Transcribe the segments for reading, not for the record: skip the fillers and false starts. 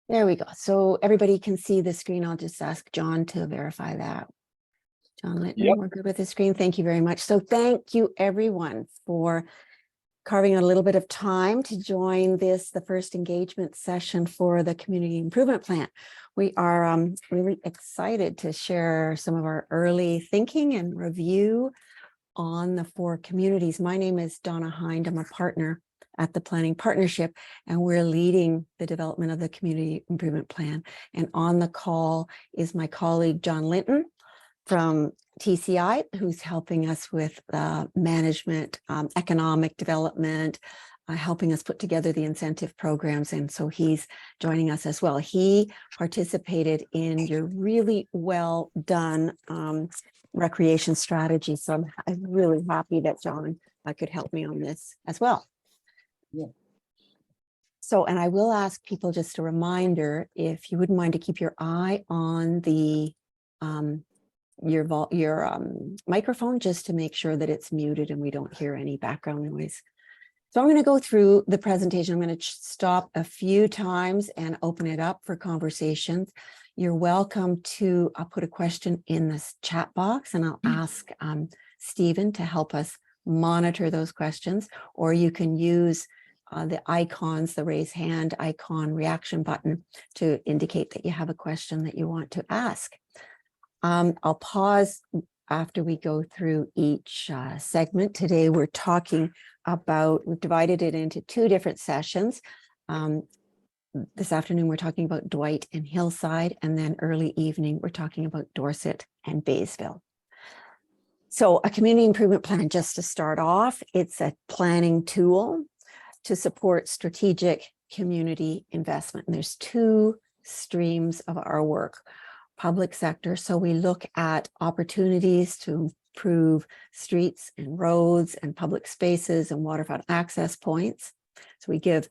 There we go. So everybody can see the screen. I'll just ask John to verify that. John Litton, Yep. we're good with the screen. Thank you very much. So thank you everyone for carving out a little bit of time to join the first engagement session for the Community Improvement Plan. We are really excited to share some of our early thinking and review on the 4 communities. My name is Donna Hind. I'm a partner at the Planning Partnership, and we're leading the development of the Community Improvement Plan. And on the call is my colleague, John Linton from TCI, who's helping us with management, economic development, helping us put together the incentive programs. And so he's joining us as well. He participated in your really well done recreation strategy. So I'm really happy that John could help me on this as well. Yeah. So, and I will ask people just a reminder, if you wouldn't mind to keep your eye on the your microphone, just to make sure that it's muted and we don't hear any background noise. So I'm going to go through the presentation. I'm going to stop a few times and open it up for conversations. You're welcome to put a question in this chat box, and I'll ask Stephen to help us monitor those questions, or you can use the icons, the raise hand icon, reaction button to indicate that you have a question that you want to ask. I'll pause after we go through each segment. Today we're talking about, we've divided it into 2 different sessions. This afternoon we're talking about Dwight and Hillside, and then early evening we're talking about Dorset and Baysville. So a community improvement plan, just to start off, it's a planning tool to support strategic community investment. And there's 2 streams of our work. Public sector, so we look at opportunities to improve streets and roads and public spaces and waterfront access points. So we give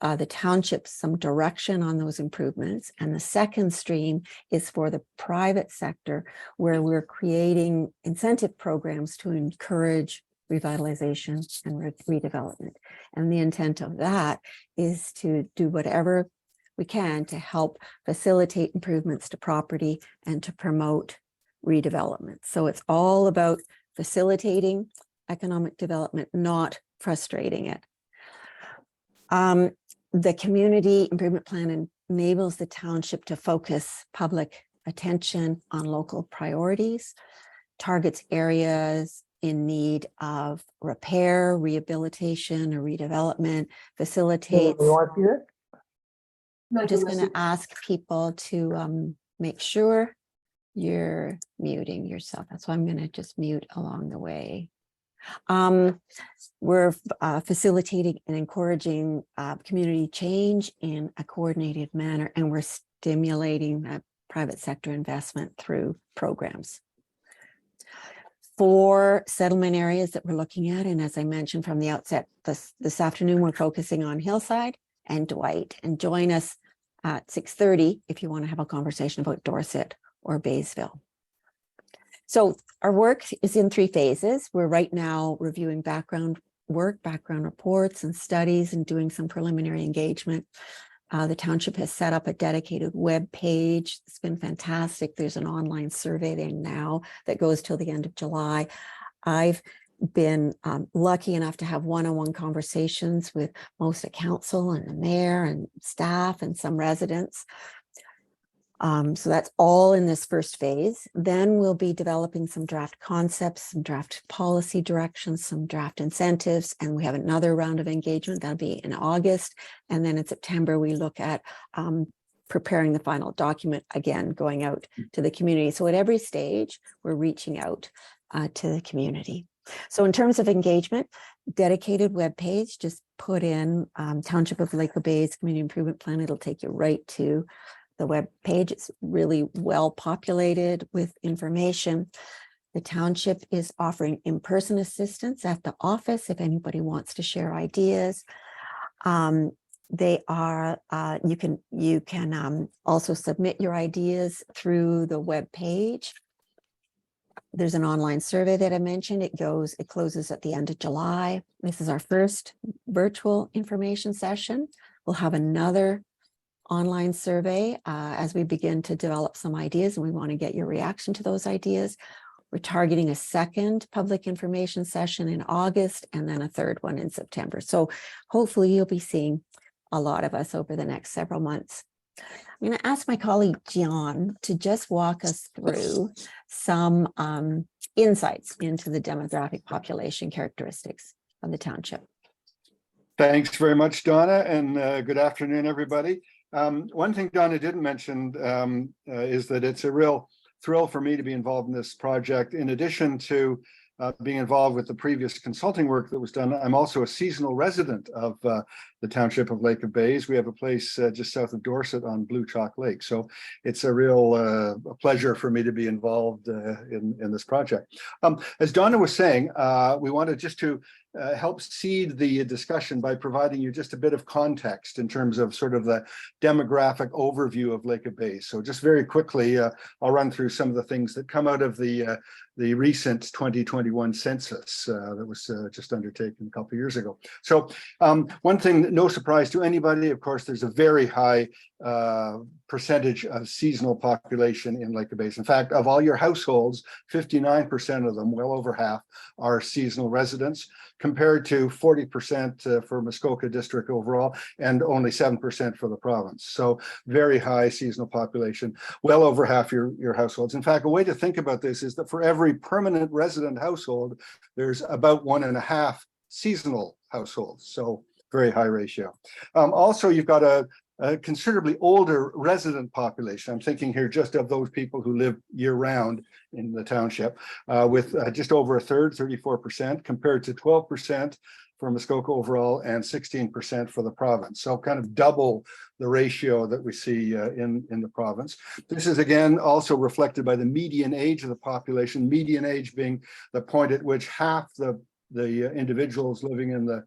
the townships some direction on those improvements. And the second stream is for the private sector, where we're creating incentive programs to encourage revitalization and redevelopment. And the intent of that is to do whatever we can to help facilitate improvements to property and to promote redevelopment. So it's all about facilitating economic development, not frustrating it. The community improvement plan enables the township to focus public attention on local priorities, targets areas in need of repair, rehabilitation, or redevelopment, facilitates. I'm just going to ask people to make sure you're muting yourself. That's why I'm going to just mute along the way. We're facilitating and encouraging community change in a coordinated manner, and we're stimulating private sector investment through programs. 4 settlement areas that we're looking at, and as I mentioned from the outset, this afternoon we're focusing on Hillside and Dwight, and join us at 6:30 if you want to have a conversation about Dorset or Baysville. So our work is in 3 phases. We're right now reviewing background work, background reports and studies, and doing some preliminary engagement. The township has set up a dedicated web page. It's been fantastic. There's an online survey there now that goes till the end of July. I've been lucky enough to have one-on-one conversations with most of council and the mayor and staff and some residents. So that's all in this first phase. Then we'll be developing some draft concepts, some draft policy directions, some draft incentives, and we have another round of engagement that'll be in August. And then in September, we look at preparing the final document, again, going out to the community. So at every stage, we're reaching out to the community. So in terms of engagement, dedicated web page, just put in Township of Lake Bay's Community Improvement Plan. It'll take you right to the web page. It's really well populated with information. The township is offering in-person assistance at the office if anybody wants to share ideas. They are, you can also submit your ideas through the web page. There's an online survey that I mentioned. It closes at the end of July. This is our first virtual information session. We'll have another online survey as we begin to develop some ideas, and we want to get your reaction to those ideas. We're targeting a second public information session in August and then a third one in September. So hopefully you'll be seeing a lot of us over the next several months. I'm going to ask my colleague John to just walk us through some insights into the demographic population characteristics of the township. Thanks very much, Donna, and good afternoon, everybody. One thing Donna didn't mention is that it's a real thrill for me to be involved in this project. In addition to being involved with the previous consulting work that was done, I'm also a seasonal resident of the township of Lake of Bays. We have a place just south of Dorset on Blue Chalk Lake. So it's a real a pleasure for me to be involved in this project. As Donna was saying, we wanted just to help seed the discussion by providing you just a bit of context in terms of sort of the demographic overview of Lake of Bays. So just very quickly, I'll run through some of the things that come out of the recent 2021 census that was just undertaken a couple of years ago. So one thing, no surprise to anybody, of course, there's a very high percentage of seasonal population in Lake of Bays. In fact, of all your households, 59% of them, well over half, are seasonal residents, compared to 40% for Muskoka District overall, and only 7% for the province. So very high seasonal population, well over half your households. In fact, a way to think about this is that for every permanent resident household, there's about 1.5 seasonal households. So very high ratio. Also, you've got a considerably older resident population. I'm thinking here just of those people who live year-round in the township, with just over a third, 34%, compared to 12% for Muskoka overall and 16% for the province. So kind of double the ratio that we see in the province. This is again also reflected by the median age of the population, median age being the point at which half the individuals living in the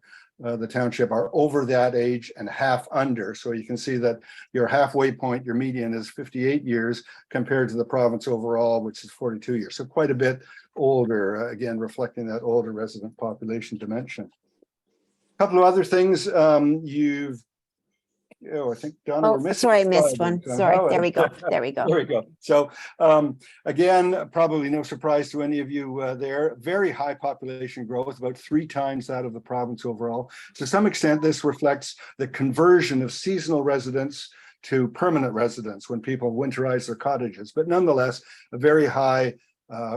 township are over that age and half under. So you can see that your halfway point, your median, is 58 years compared to the province overall, which is 42 years. So quite a bit older, again, reflecting that older resident population dimension. A couple of other things I think Donna, we're missing. Sorry, I missed one. Sorry, there we go. There we go. There we go. So again, probably no surprise to any of you there. Very high population growth, about 3 times that of the province overall. To some extent, this reflects the conversion of seasonal residents to permanent residents when people winterize their cottages. But nonetheless, a very high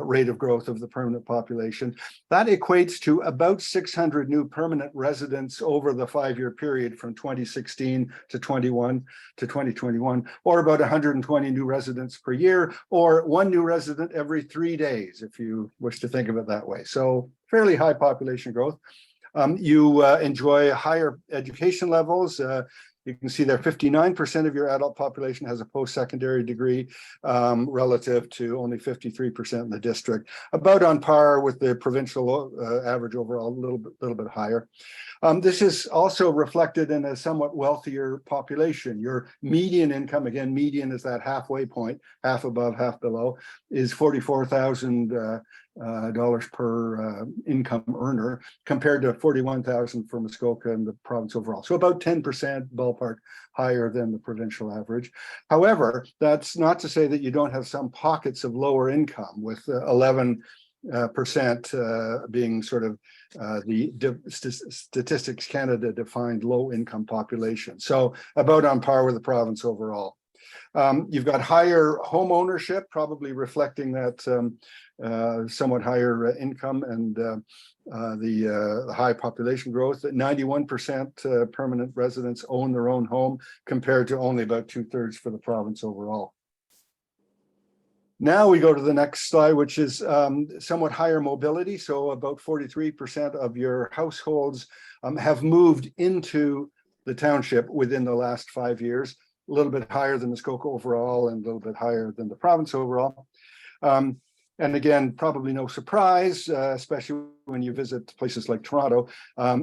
rate of growth of the permanent population. That equates to about 600 new permanent residents over the 5-year period from 2016 to 2021, or about 120 new residents per year, or 1 new resident every 3 days, if you wish to think of it that way. So fairly high population growth. You enjoy higher education levels. You can see that 59% of your adult population has a post-secondary degree, relative to only 53% in the district, about on par with the provincial average overall, a little bit higher. This is also reflected in a somewhat wealthier population. Your median income, again, median is that halfway point, half above, half below, is $44,000 per income earner, compared to 41,000 for Muskoka and the province overall. So about 10% ballpark higher than the provincial average. However, that's not to say that you don't have some pockets of lower income, with 11% being sort of the Statistics Canada defined low income population. So about on par with the province overall. You've got higher home ownership, probably reflecting that somewhat higher income and the high population growth. 91% permanent residents own their own home, compared to only about 2/3 for the province overall. Now we go to the next slide, which is somewhat higher mobility. So about 43% of your households have moved into the township within the last 5 years, a little bit higher than Muskoka overall and a little bit higher than the province overall. And again, probably no surprise, especially when you visit places like Toronto,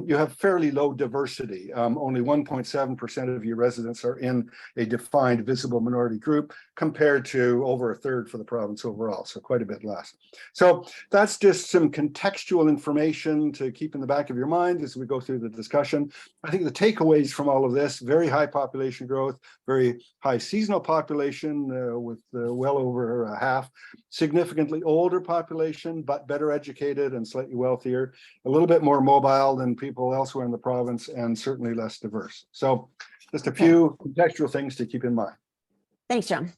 you have fairly low diversity. Only 1.7% of your residents are in a defined visible minority group, compared to over a third for the province overall, so quite a bit less. So that's just some contextual information to keep in the back of your mind as we go through the discussion. I think the takeaways from all of this: very high population growth, very high seasonal population with well over half, significantly older population, but better educated and slightly wealthier, a little bit more mobile than people elsewhere in the province, and certainly less diverse. So just a few contextual things to keep in mind. Thanks, John.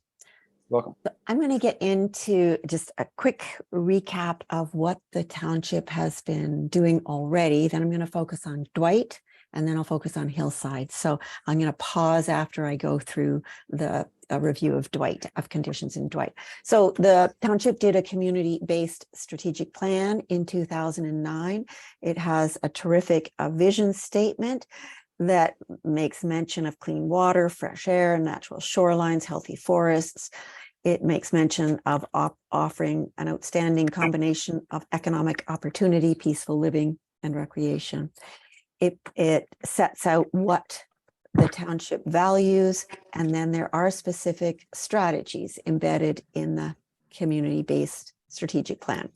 Welcome. So I'm going to get into just a quick recap of what the township has been doing already. Then I'm going to focus on Dwight, and then I'll focus on Hillside. So I'm going to pause after I go through the review of Dwight, of conditions in Dwight. So the township did a community-based strategic plan in 2009. It has a terrific vision statement that makes mention of clean water, fresh air, natural shorelines, healthy forests. It makes mention of offering an outstanding combination of economic opportunity, peaceful living, and recreation. It sets out what the township values, and then there are specific strategies embedded in the community-based strategic plan.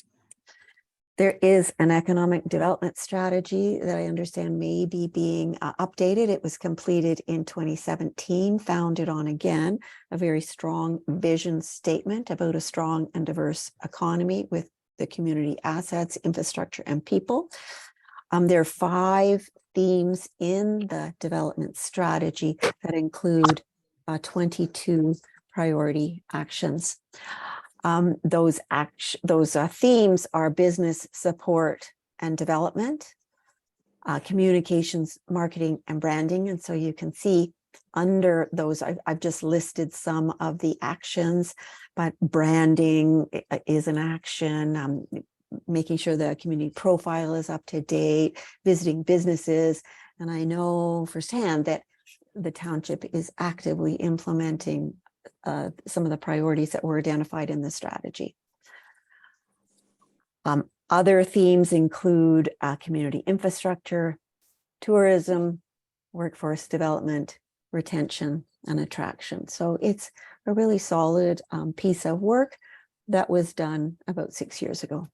There is an economic development strategy that I understand may be being updated. It was completed in 2017, founded on, again, a very strong vision statement about a strong and diverse economy with the community assets, infrastructure, and people. There are 5 themes in the development strategy that include 22 priority actions. Those themes are business support and development, communications, marketing, and branding. And so you can see under those, I've just listed some of the actions, but branding is an action, making sure the community profile is up to date, visiting businesses. And I know firsthand that the township is actively implementing some of the priorities that were identified in the strategy. Other themes include community infrastructure, tourism, workforce development, retention, and attraction. So it's a really solid piece of work that was done about 6 years ago.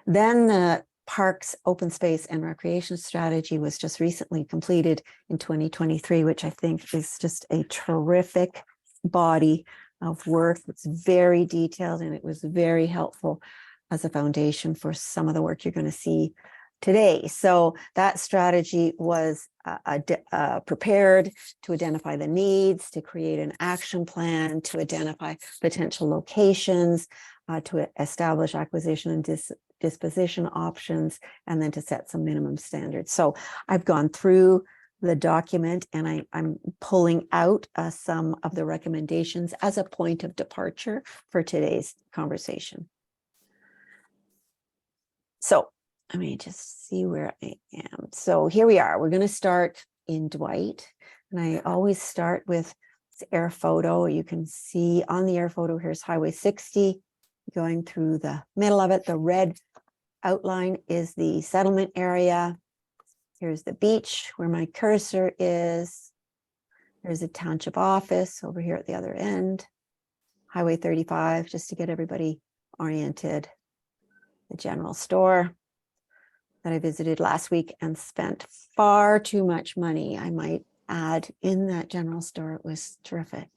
Then the Parks, Open Space, and Recreation Strategy was just recently completed in 2023, which I think is just a terrific body of work. It's very detailed, and it was very helpful as a foundation for some of the work you're going to see today. So that strategy was prepared to identify the needs, to create an action plan, to identify potential locations, to establish acquisition and disposition options, and then to set some minimum standards. So I've gone through the document, and I'm pulling out some of the recommendations as a point of departure for today's conversation. So let me just see where I am. So here we are. We're going to start in Dwight, and I always start with this air photo. You can see on the air photo, here's Highway 60 going through the middle of it. The red outline is the settlement area. Here's the beach where my cursor is. There's a township office over here at the other end. Highway 35, just to get everybody oriented. The general store that I visited last week and spent far too much money, I might add, in that general store. It was terrific.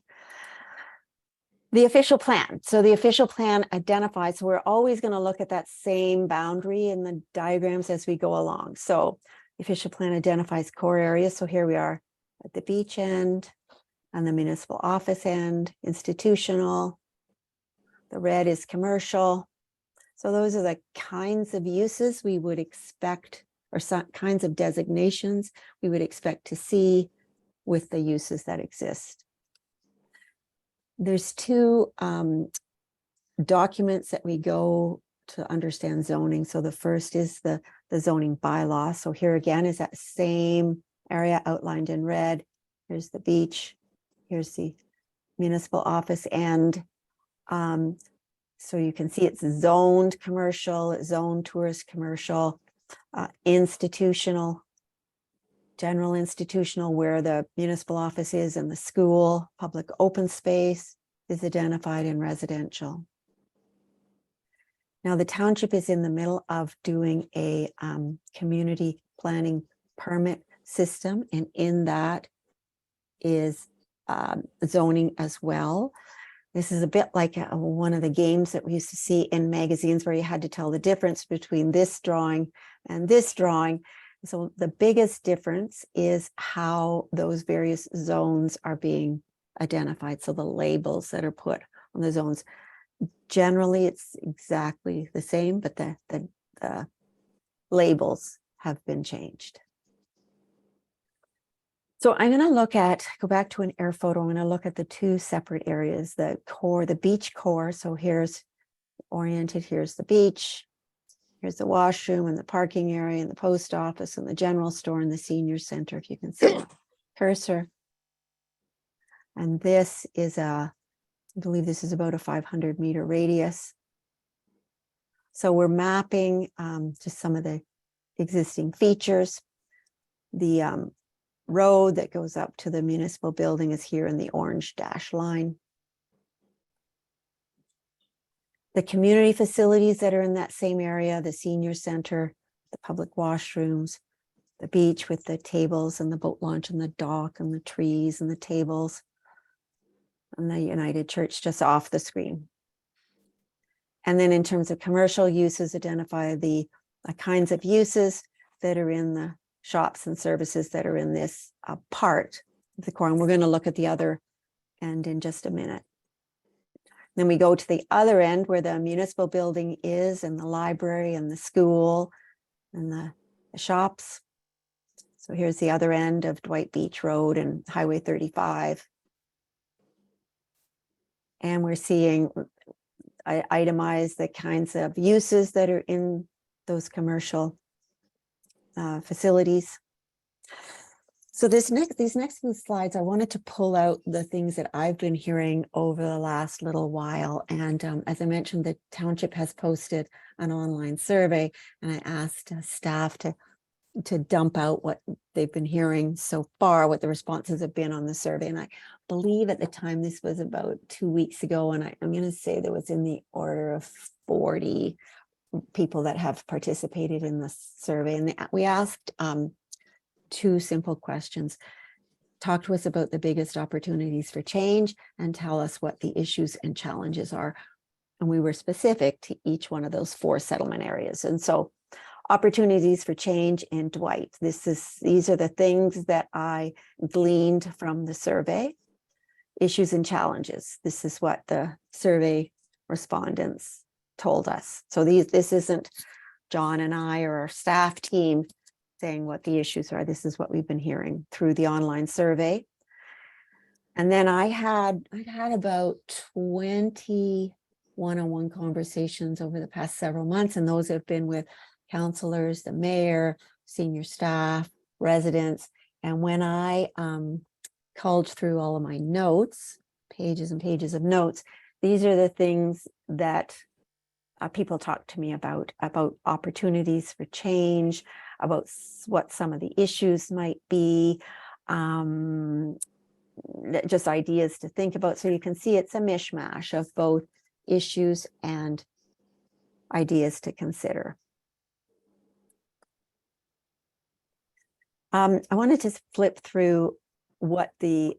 The official plan. So the official plan identifies, so we're always going to look at that same boundary in the diagrams as we go along. So the official plan identifies core areas. So here we are at the beach end and the municipal office end, institutional. The red is commercial. So those are the kinds of uses we would expect, or some kinds of designations we would expect to see with the uses that exist. There's 2 documents that we go to understand zoning. So the first is the zoning bylaw. So here again is that same area outlined in red. Here's the beach. Here's the municipal office end. So you can see it's zoned commercial, zoned tourist commercial, institutional, general institutional, where the municipal office is, and the school, public open space, is identified in residential. Now, the township is in the middle of doing a community planning permit system, and in that is zoning as well. This is a bit like one of the games that we used to see in magazines where you had to tell the difference between this drawing and this drawing. So the biggest difference is how those various zones are being identified. So the labels that are put on the zones. Generally, it's exactly the same, but the labels have been changed. So I'm going to go back to an air photo. I'm going to look at the two separate areas, the core, the beach core. So here's oriented, here's the beach, here's the washroom and the parking area and the post office and the general store and the senior center, if you can see the cursor. And this is I believe this is about a 500-meter radius. So we're mapping just some of the existing features. The road that goes up to the municipal building is here in the orange dash line. The community facilities that are in that same area, the senior center, the public washrooms, the beach with the tables and the boat launch and the dock and the trees and the tables, and the United Church just off the screen. And then in terms of commercial uses, identify the kinds of uses that are in the shops and services that are in this part of the core. And we're going to look at the other end in just a minute. Then we go to the other end where the municipal building is, and the library and the school and the shops. So here's the other end of Dwight Beach Road and Highway 35. And we're seeing itemize the kinds of uses that are in those commercial facilities. So these next few slides, I wanted to pull out the things that I've been hearing over the last little while. And as I mentioned, the township has posted an online survey, and I asked staff to dump out what they've been hearing so far, what the responses have been on the survey. And I believe at the time, this was about 2 weeks ago, and I'm going to say there was in the order of 40 people that have participated in the survey. And we asked two simple questions. Talk to us about the biggest opportunities for change and tell us what the issues and challenges are. And we were specific to each one of those 4 settlement areas. And so opportunities for change in Dwight. These are the things that I gleaned from the survey. Issues and challenges. This is what the survey respondents told us. So this isn't John and I or our staff team saying what the issues are. This is what we've been hearing through the online survey. And then I had about 20 one-on-one conversations over the past several months, and those have been with counselors, the mayor, senior staff, residents. And when I culled through all of my notes, pages and pages of notes, these are the things that people talk to me about opportunities for change, about what some of the issues might be, just ideas to think about. So you can see it's a mishmash of both issues and ideas to consider. I wanted to flip through what the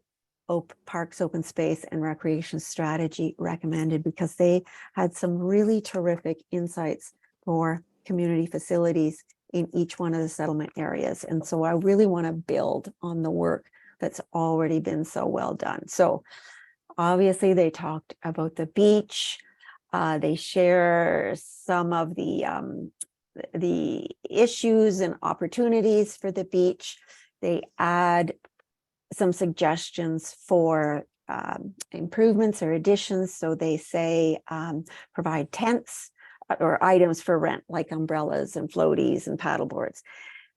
Parks Open Space and Recreation Strategy recommended, because they had some really terrific insights for community facilities in each one of the settlement areas. And so I really want to build on the work that's already been so well done. So obviously they talked about the beach. They share some of the issues and opportunities for the beach. They add some suggestions for improvements or additions. So they say provide tents or items for rent, like umbrellas and floaties and paddleboards.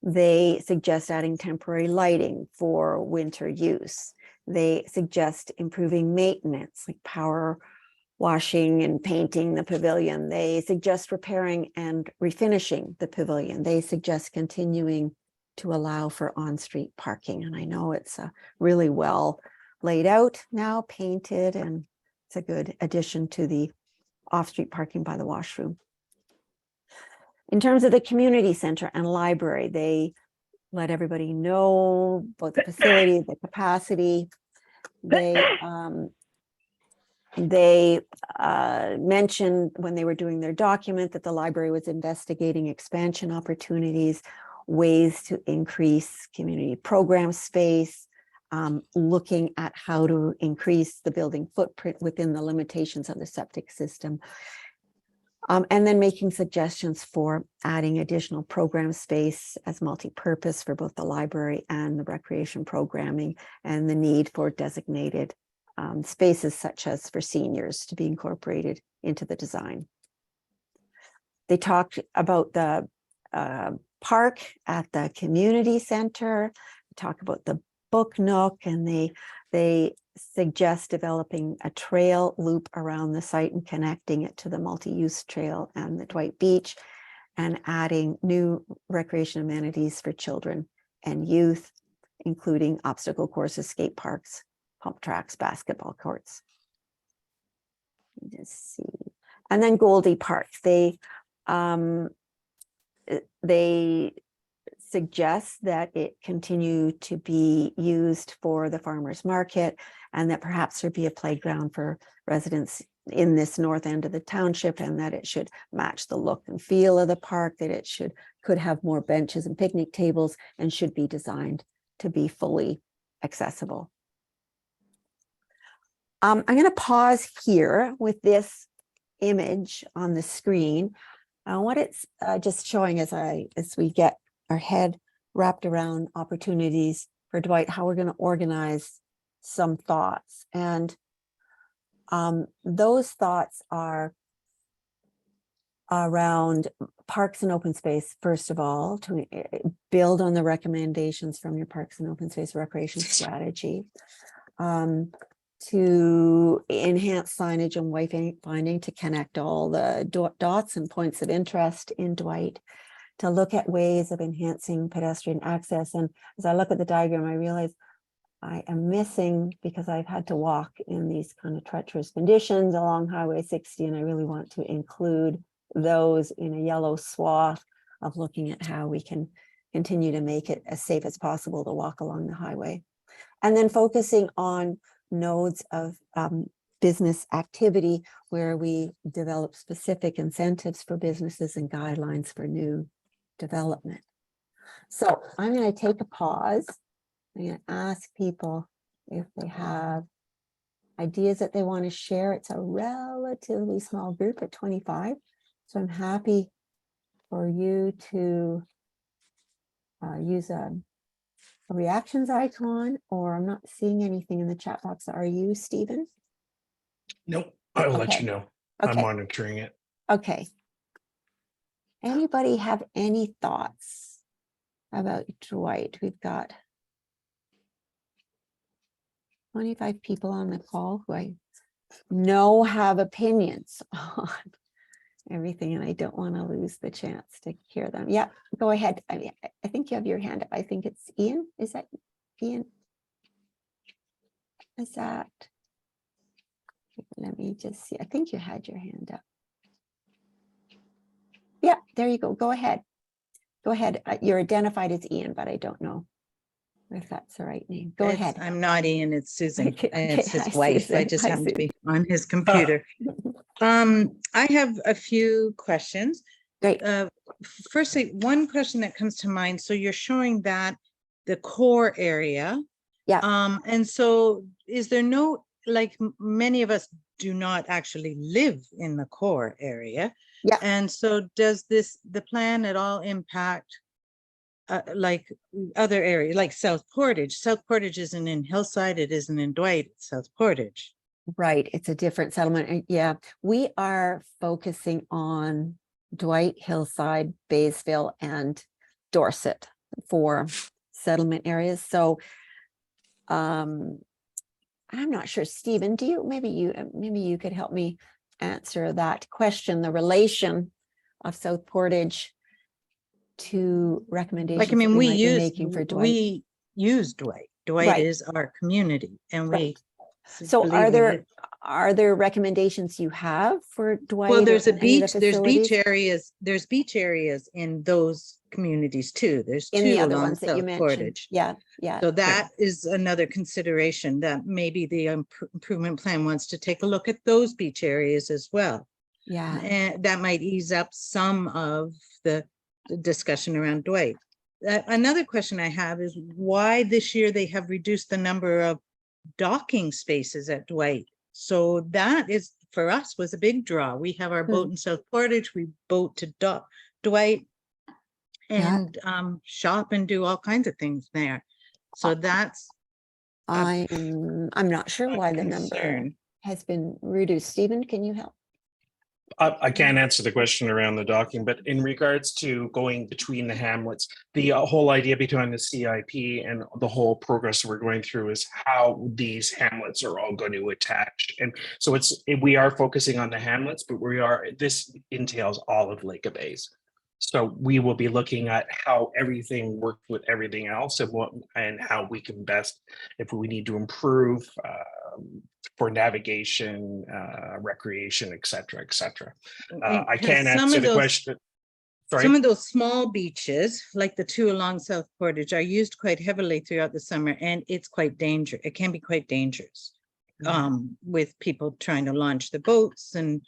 They suggest adding temporary lighting for winter use. They suggest improving maintenance, like power washing and painting the pavilion. They suggest repairing and refinishing the pavilion. They suggest continuing to allow for on-street parking. And I know it's really well laid out now, painted, and It's a good addition to the off-street parking by the washroom. In terms of the community center and library, they let everybody know about the facility, the capacity. They mentioned when they were doing their document that the library was investigating expansion opportunities, ways to increase community program space, looking at how to increase the building footprint within the limitations of the septic system. And then making suggestions for adding additional program space as multi-purpose for both the library and the recreation programming, and the need for designated spaces such as for seniors to be incorporated into the design. They talked about the park at the community center, talk about the book nook, and they suggest developing a trail loop around the site and connecting it to the multi-use trail and the Dwight Beach, and adding new recreation amenities for children and youth, including obstacle courses, skate parks, pump tracks, basketball courts. Just see. And then Goldie Park, they suggest that it continue to be used for the farmers market, and that perhaps there be a playground for residents in this north end of the township, and that it should match the look and feel of the park, that it could have more benches and picnic tables, and should be designed to be fully accessible. I'm going to pause here with this image on the screen. What it's just showing as we get our head wrapped around opportunities for Dwight, how we're going to organize some thoughts. And those thoughts are around parks and open space, first of all, to build on the recommendations from your parks and open space recreation strategy, to enhance signage and wayfinding to connect all the dots and points of interest in Dwight, to look at ways of enhancing pedestrian access. And as I look at the diagram, I realize I am missing, because I've had to walk in these kind of treacherous conditions along Highway 60, and I really want to include those in a yellow swath of looking at how we can continue to make it as safe as possible to walk along the highway. And then focusing on nodes of business activity where we develop specific incentives for businesses and guidelines for new development. So I'm going to take a pause. I'm going to ask people if they have ideas that they want to share. It's a relatively small group at 25. So I'm happy for you to use a reactions icon, or I'm not seeing anything in the chat box. Are you, Stephen? Nope. I'll let Okay. you know. Okay. I'm monitoring it. Okay. Anybody have any thoughts about Dwight? We've got 25 people on the call who I know have opinions on everything, and I don't want to lose the chance to hear them. Yeah, go ahead. I think you have your hand up. I think it's Ian. Is that Ian? Is that? Let me just see. I think you had your hand up. Yeah, there you go. Go ahead. Go ahead. You're identified as Ian, but I don't know if that's the right name. Go ahead. I'm not Ian, it's Susan. Okay, It's his hi, wife. I Susan. just Hi, happen to Susan. be on his computer. I have a few questions. Great. Firstly, one question that comes to mind. So you're showing that the core area. Yeah. And so is there no, like many of us do not actually live in the core area. Yeah. And so does the plan at all impact like other areas, like South Portage? South Portage isn't in Hillside, it isn't in Dwight, it's South Portage. Right. It's a different settlement. And yeah, we are focusing on Dwight, Hillside, Baysville, and Dorset for settlement areas. So I'm not sure, Stephen, maybe you could help me answer that question, the relation of South Portage to recommendations Like, I mean, that we might be making for Dwight. use Dwight. Dwight Right. is our community, and Right. So believe me, are there recommendations you have for Dwight? well, or there's a any of the beach, facilities? there's beach areas in those communities too. There's In the two other along ones that you South mentioned? Portage. Yeah, yeah. So that is another consideration that maybe the improvement plan wants to take a look at those beach areas as well. Yeah. And that might ease up some of the discussion around Dwight. Another question I have is why this year they have reduced the number of docking spaces at Dwight. So that is, for us, was a big draw. We have our boat in South Portage, we boat to Dwight and shop and do all kinds of things there. So that's I'm not sure a why the number concern. has been reduced. Stephen, can you help? I can't answer the question around the docking, but in regards to going between the hamlets, the whole idea behind the CIP and the whole progress we're going through is how these hamlets are all going to attach. And so we are focusing on the hamlets, but this entails all of Lake Bays. So we will be looking at how everything works with everything else and how we can best, if we need to improve for navigation, recreation, et cetera, et cetera. I can't answer the question. Sorry. Some of those small beaches, like the two along South Portage, are used quite heavily throughout the summer, and it's quite dangerous. It can be quite dangerous with people trying to launch the boats and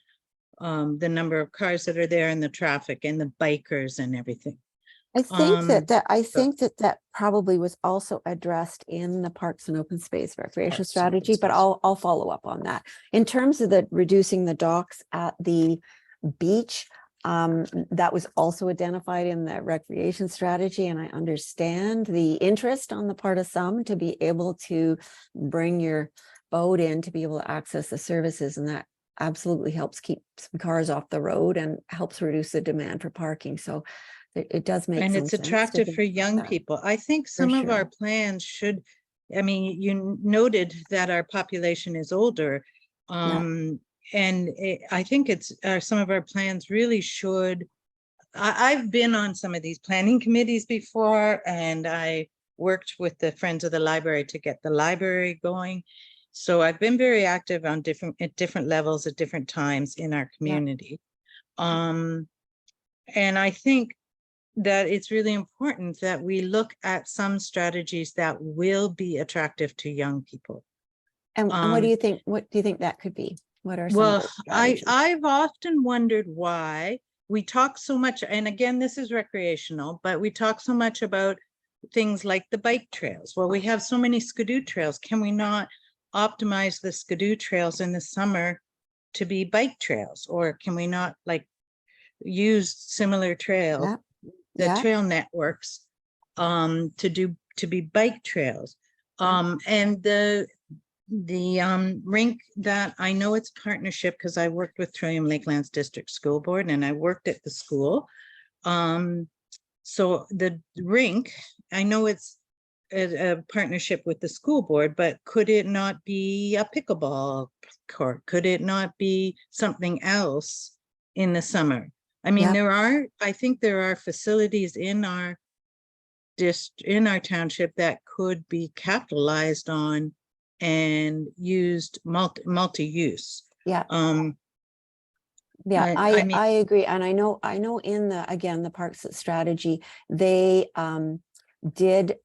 the number of cars that are there and the traffic and the bikers and everything. I think that probably was also addressed in the Parks and Open Space Recreation Strategy, but I'll follow up on that. In terms of the reducing the docks at the beach, that was also identified in the recreation strategy, and I understand the interest on the part of some to be able to bring your boat in to be able to access the services, and that absolutely helps keep some cars off the road and helps reduce the demand for parking. So it does make and some it's sense to attractive think for about young that. people. I think some of sure. our plans should, I mean, you noted that our population is older. And I think some of our plans really should, I've been on some of these planning committees before, and I worked with the Friends of the Library to get the library going. So I've been very active on different levels at different times in our community. And I think that it's really important that we look at some strategies that will be attractive to young people. And what do you think? What do you think that could be? What are some of Well, those strategies? I've often wondered why we talk so much, and again, this is recreational, but we talk so much about things like the bike trails. Well, we have so many skidoo trails. Can we not optimize the skidoo trails in the summer to be bike trails? Or can we not use similar trails, trail networks to be bike trails? And the rink that I know it's partnership, because I worked with Trillium Lakelands District School Board and I worked at the school. So the rink, I know it's a partnership with the school board, but could it not be a pickleball court? Could it not be something else in the summer? I mean, I think there are facilities in our township that could be capitalized on and used multi-use. I agree. And I know in the Parks Strategy, they did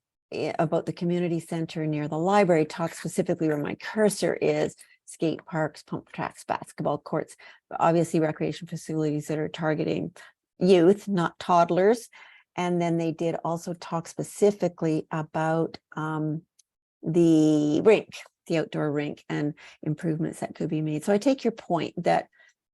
about the community center near the library, talk specifically where my cursor is: skate parks, pump tracks, basketball courts, obviously recreation facilities that are targeting youth, not toddlers. And then they did also talk specifically about the rink, the outdoor rink, and improvements that could be made. So I take your point that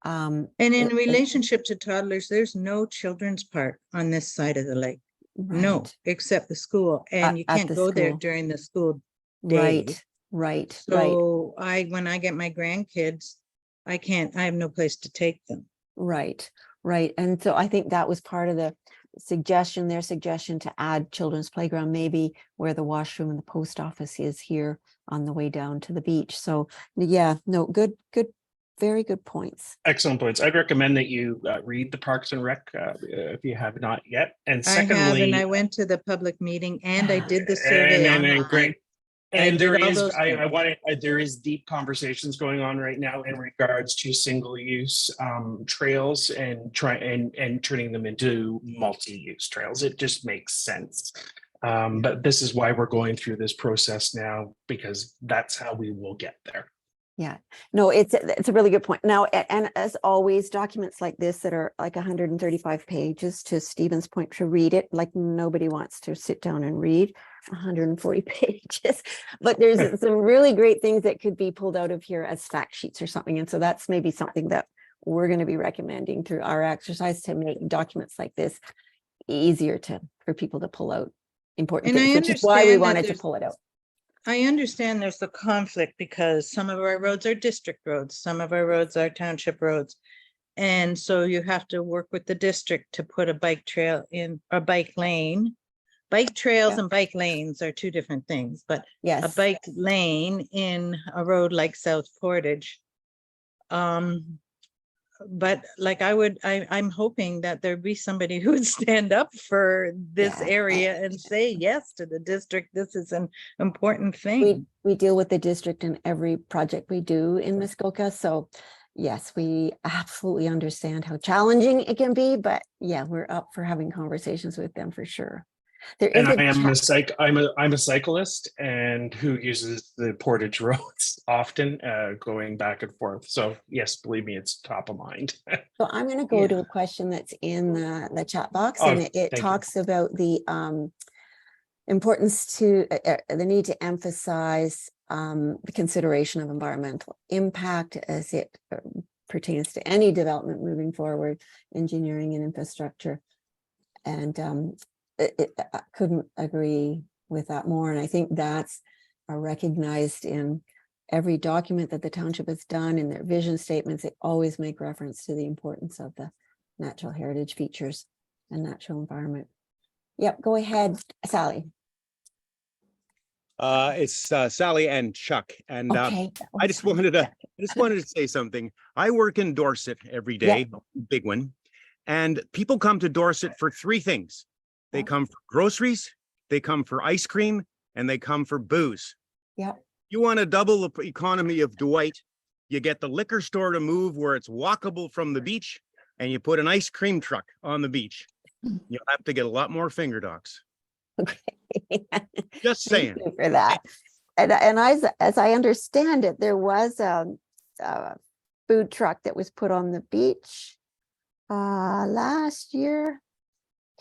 and in relationship to toddlers, there's no children's park on this side of the lake. No, except the school, and you can't go there during the school day. Right. So when I get my grandkids, I have no place to take them. Right. And so I think that was part of their suggestion to add children's playground, maybe where the washroom and the post office is here on the way down to the beach. So good, very good points. Excellent points. I'd recommend that you read the Parks and Rec if you have not yet. And I have, secondly, and I went to the public meeting and I did the survey online. And there did all is, those I things. want to, there is deep conversations going on right now in regards to single-use trails and turning them into multi-use trails. It just makes sense. But this is why we're going through this process now, because that's how we will get there. Yeah, no, it's a really good point. Now, and as always, documents like this that are like 135 pages, to Stephen's point, to read it, like nobody wants to sit down and read 140 pages. But there's some really great things that could be pulled out of here as fact sheets or something. And so that's maybe something that we're going to be recommending through our exercise, to make documents like this easier for people to pull out important And I things, which is why we understand that wanted to there's- pull it out. I understand there's the conflict because some of our roads are district roads, some of our roads are township roads. And so you have to work with the district to put a bike trail in, a bike lane. Bike trails Yeah. and bike lanes are two different things, but a Yes. bike lane in a road like South Portage. But like I'm hoping that there'd be somebody who would stand up for this Yeah. area and say yes to the district. This is an important thing. We deal with the district in every project we do in Muskoka. So yes, we absolutely understand how challenging it can be, but yeah, we're up for having conversations with them for sure. There is And I'm a cyclist and who uses the Portage roads often, going back and forth. So yes, believe me, it's top of mind. So I'm going to go to Yeah. a question that's in the chat box, Oh, and it thank you. talks about the importance to the need to emphasize the consideration of environmental impact as it pertains to any development moving forward, engineering and infrastructure. And I couldn't agree with that more. And I think that's recognized in every document that the township has done in their vision statements. They always make reference to the importance of the natural heritage features and natural environment. Yep, go ahead, Sally. It's Sally and Chuck, and Okay. I just wanted to say something. I work in Dorset every day, big one, and people come to Dorset for three things. They Yeah. come for groceries, they come for ice cream, and they come for booze. Yep. You want to double the economy of Dwight, you get the liquor store to move where it's walkable from the beach, and you put an ice cream truck on the beach. You'll have to get a lot more finger docks. Okay. Just Thank saying. you for that. And as I understand it, there was a food truck that was put on the beach last year.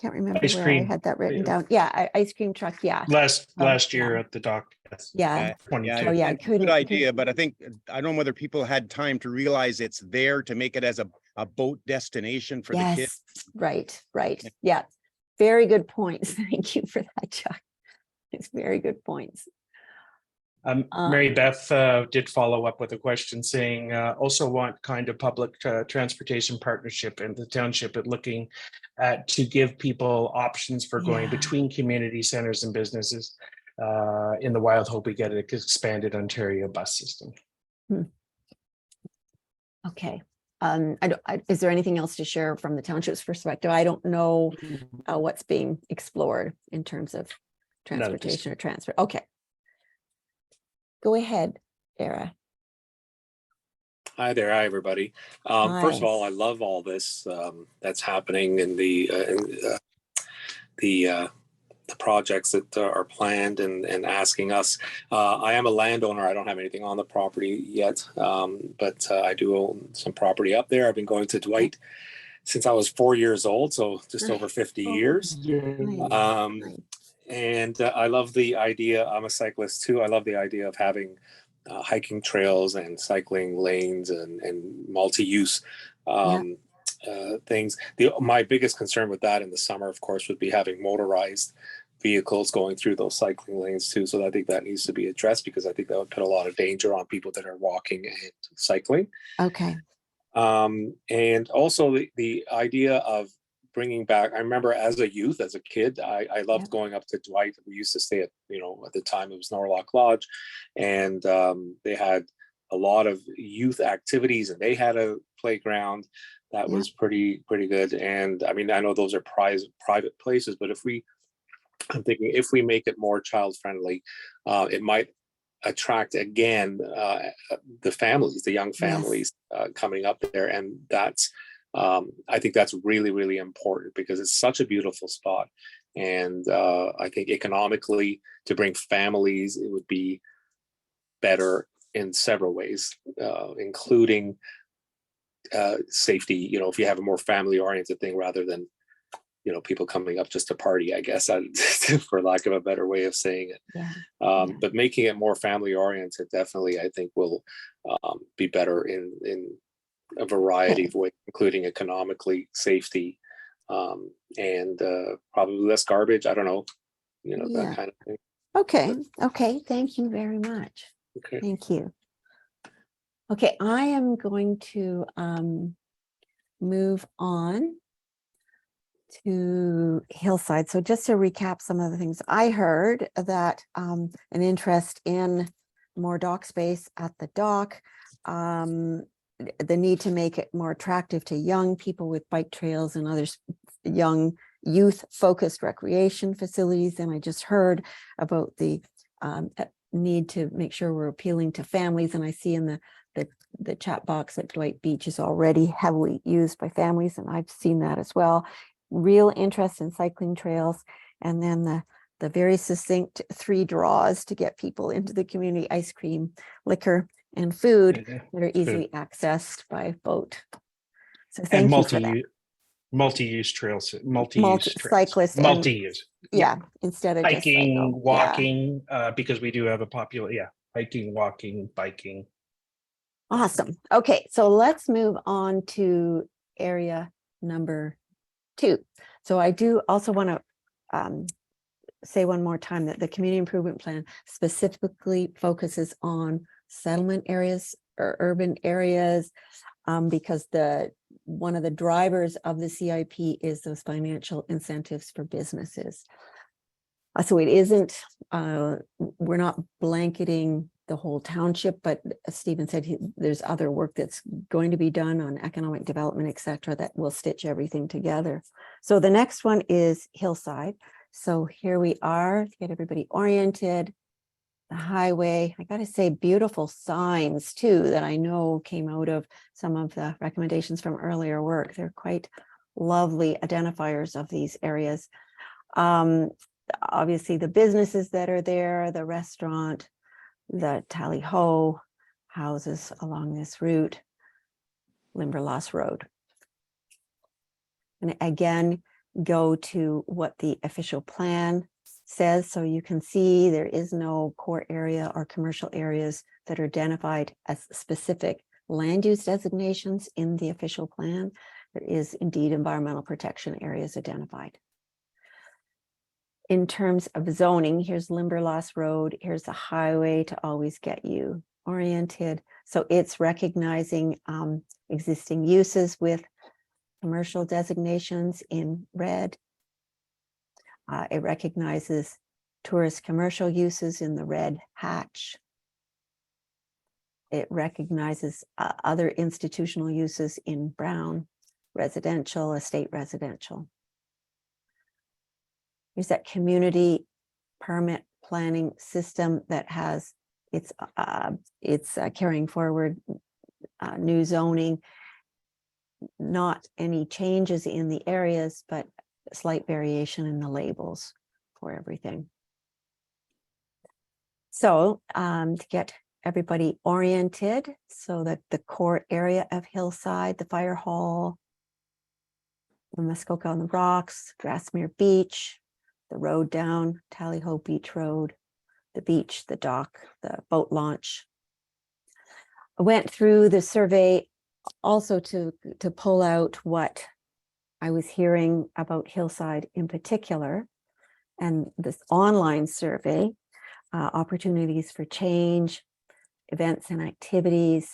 Can't remember Ice where I cream. had that written down. Yeah, ice cream truck. Yeah. Last year yeah. at the dock. Yes. Yeah. 22. Oh, yeah, it's a couldn't- good idea, but I think, I don't know whether people had time to realize it's there to make it as a boat destination for the kids. Yes, right. Yeah. Very good points. Thank you for that, Chuck. It's very good points. Mary Beth did follow up with a question saying, also want kind of public transportation partnership in the township at looking at to give people options for going Yeah. between community centers and businesses in the wild hope we get an expanded Ontario bus system. Okay. Is there anything else to share from the township's perspective? I don't know what's being explored in terms of transportation or transfer. Okay. Go ahead, Era. Hi there, hi everybody. First of Hi. all, I love all this that's happening in the projects that are planned and asking us. I am a landowner. I don't have anything on the property yet, but I do own some property up there. I've been going to Dwight since I was 4 years old, so just over 50 years. Nice. And I love the idea. I'm a cyclist too. I love the idea of having hiking trails and cycling lanes and multi-use things. My biggest concern with that in the summer, of course, would be having motorized vehicles going through those cycling lanes too. So I think that needs to be addressed because I think that would put a lot of danger on people that are walking and cycling. Okay. And also the idea of bringing back, I remember as a youth, as a kid, I loved going up to Dwight. We used to stay at the time it was Norlock Lodge, and they had a lot of youth activities, and they had a playground that was pretty good. And I mean, I know those are private places, but I'm thinking if we make it more child friendly, it might attract again the families, the young Yes. families coming up there, and that's I think that's really, really important because it's such a beautiful spot. And I think economically, to bring families, it would be better in several ways, including safety. You know, if you have a more family-oriented thing rather than, you know, people coming up just to party, I guess, for lack of a better way of saying it. Yeah. Yeah. But making it more family-oriented definitely, I think, will be better in a variety of ways, including economically, safety, and probably less garbage. I don't know, you know, Yeah. that kind of thing. Okay. Okay. Thank you very much. Okay. Thank you. Okay, I am going to move on to Hillside. So just to recap some of the things I heard, that an interest in more dock space at the dock, the need to make it more attractive to young people with bike trails and other young youth focused recreation facilities. And I just heard about the need to make sure we're appealing to families. And I see in the chat box that Dwight Beach is already heavily used by families, and I've seen that as well. Real interest in cycling trails, and then the very succinct 3 draws to get people into the community: ice cream, liquor, and food that are easily accessed by boat. So thank you for that. Multi-use trails, multi-use trails, Cyclists and- multi-use. Yeah, instead of just Hiking, cycle. Yeah. walking, because we do have a popular, hiking, walking, biking. Awesome. Okay, so let's move on to area number 2. So I do also want to say one more time that the community improvement plan specifically focuses on settlement areas or urban areas, because one of the drivers of the CIP is those financial incentives for businesses. So it isn't, we're not blanketing the whole township, but as Stephen said, there's other work that's going to be done on economic development, et cetera, that will stitch everything together. So the next one is Hillside. So here we are, to get everybody oriented. The highway, I got to say, beautiful signs too, that I know came out of some of the recommendations from earlier work. They're quite lovely identifiers of these areas. Obviously the businesses that are there, the restaurant, the Tally Ho houses along this route, Limberlost Road. And again, go to what the official plan says. So you can see there is no core area or commercial areas that are identified as specific land use designations in the official plan. There is indeed environmental protection areas identified. In terms of zoning, here's Limberlost Road, here's the highway to always get you oriented. So it's recognizing existing uses with commercial designations in red. It recognizes tourist commercial uses in the red hatch. It recognizes other institutional uses in brown, residential, estate residential. There's that community permit planning system that has it's carrying forward new zoning, not any changes in the areas, but slight variation in the labels for everything. So to get everybody oriented, so that the core area of Hillside, the fire hall, the Muskoka on the Rocks, Grassmere Beach, the road down Tally Ho Beach Road, the beach, the dock, the boat launch. I went through the survey also to pull out what I was hearing about Hillside in particular, and this online survey, opportunities for change, events and activities,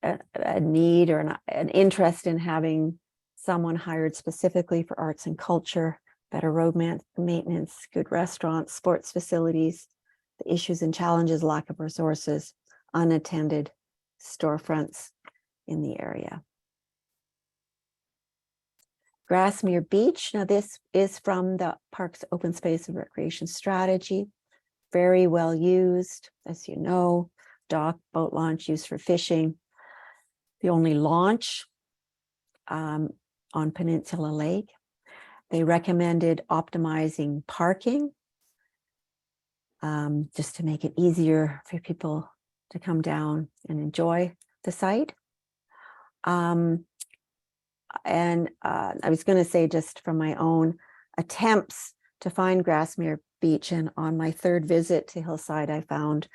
a need or an interest in having someone hired specifically for arts and culture, better road maintenance, good restaurants, sports facilities, the issues and challenges, lack of resources, unattended storefronts in the area. Grassmere Beach, now this is from the Parks Open Space and Recreation Strategy. very well used, as you know, dock, boat launch used for fishing. The only launch on Peninsula Lake. They recommended optimizing parking just to make it easier for people to come down and enjoy the site. And I was going to say, just from my own attempts to find Grassmere Beach, and on my third visit to Hillside, I found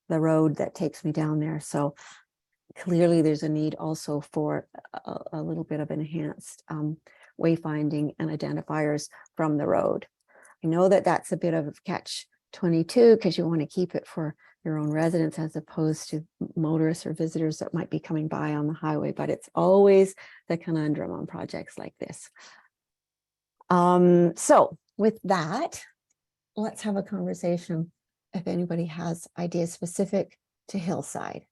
the road that takes me down there. So clearly there's a need also for a little bit of enhanced wayfinding and identifiers from the road. I know that that's a bit of a catch-22 because you want to keep it for your own residents as opposed to motorists or visitors that might be coming by on the highway, but it's always the conundrum on projects like this. So with that, let's have a conversation if anybody has ideas specific to Hillside.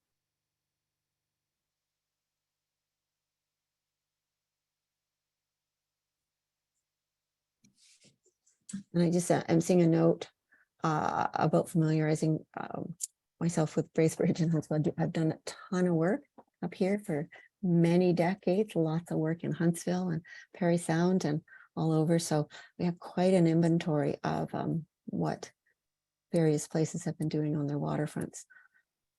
And I just, I'm seeing a note about familiarizing myself with Bracebridge and Huntsville. I've done a ton of work up here for many decades, lots of work in Huntsville and Parry Sound and all over. So we have quite an inventory of what various places have been doing on their waterfronts.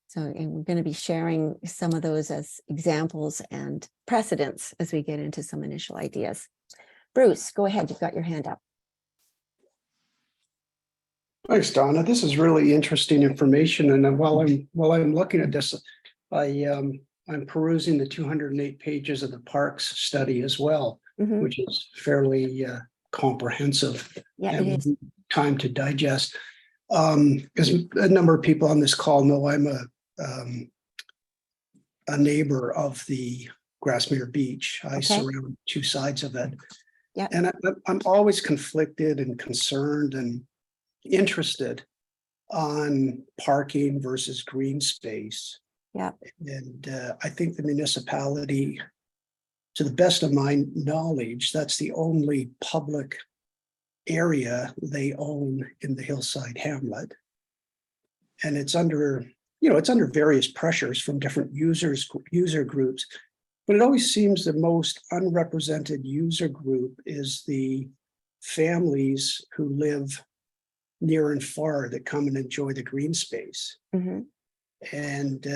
So, and we're going to be sharing some of those as examples and precedents as we get into some initial ideas. Bruce, go ahead. You've got your hand up. Thanks, Donna. This is really interesting information. And while I'm looking at this, I'm perusing the 208 pages of the parks study as well, which is fairly comprehensive. Yeah, and it is. Time to digest. As a number of people on this call know, I'm a neighbor of the Grassmere Beach. I surround two sides of it. Yeah. And I'm always conflicted and concerned and interested on parking versus green space. Yeah. And I think the municipality, to the best of my knowledge, that's the only public area they own in the Hillside hamlet. And it's under, it's under various pressures from different user groups, but it always seems the most unrepresented user group is the families who live near and far that come and enjoy the green space. And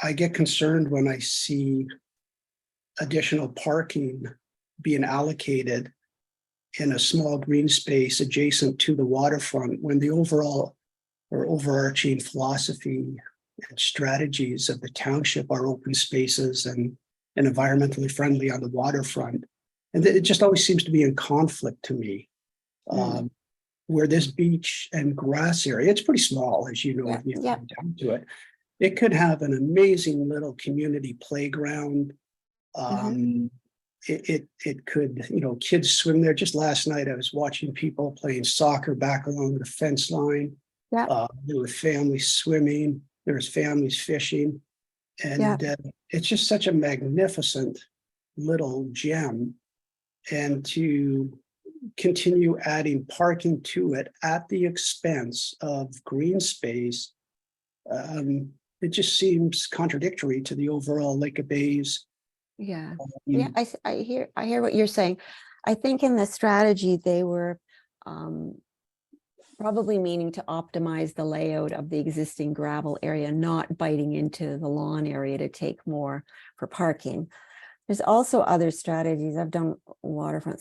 I get concerned when I see additional parking being allocated in a small green space adjacent to the waterfront, when the overall or overarching philosophy and strategies of the township are open spaces and environmentally friendly on the waterfront. And it just always seems to be in conflict to me. Where this beach and grass area, it's pretty small, as you know, if you come down to it. It could have an amazing little community playground. It could, kids swim there. Just last night, I was watching people playing soccer back along the fence line. There were families swimming. There was families fishing. And it's just such a magnificent little gem. And to continue adding parking to it at the expense of green space, it just seems contradictory to the overall Lake of Bays. I hear what you're saying. I think in the strategy they were probably meaning to optimize the layout of the existing gravel area, not biting into the lawn area to take more for parking. There's also other strategies. I've done waterfront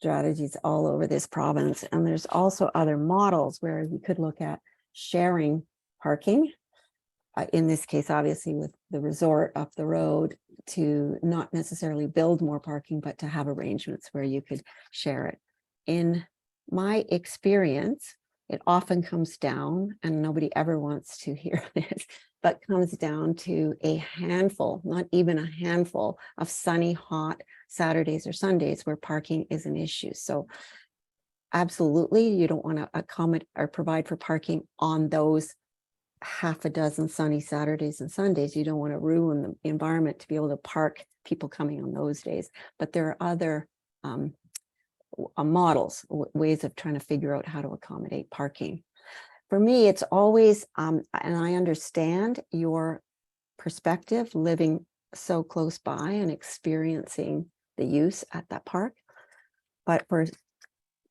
strategies all over this province, and there's also other models where you could look at sharing parking. In this case, obviously, with the resort up the road, to not necessarily build more parking, but to have arrangements where you could share it. In my experience, it often comes down, and nobody ever wants to hear this, but comes down to a handful, not even a handful, of sunny, hot Saturdays or Sundays where parking is an issue. So absolutely, you don't want to accommodate or provide for parking on those half a dozen sunny Saturdays and Sundays. You don't want to ruin the environment to be able to park people coming on those days. But there are other models, ways of trying to figure out how to accommodate parking. for me, it's always, and I understand your perspective, living so close by and experiencing the use at that park. But for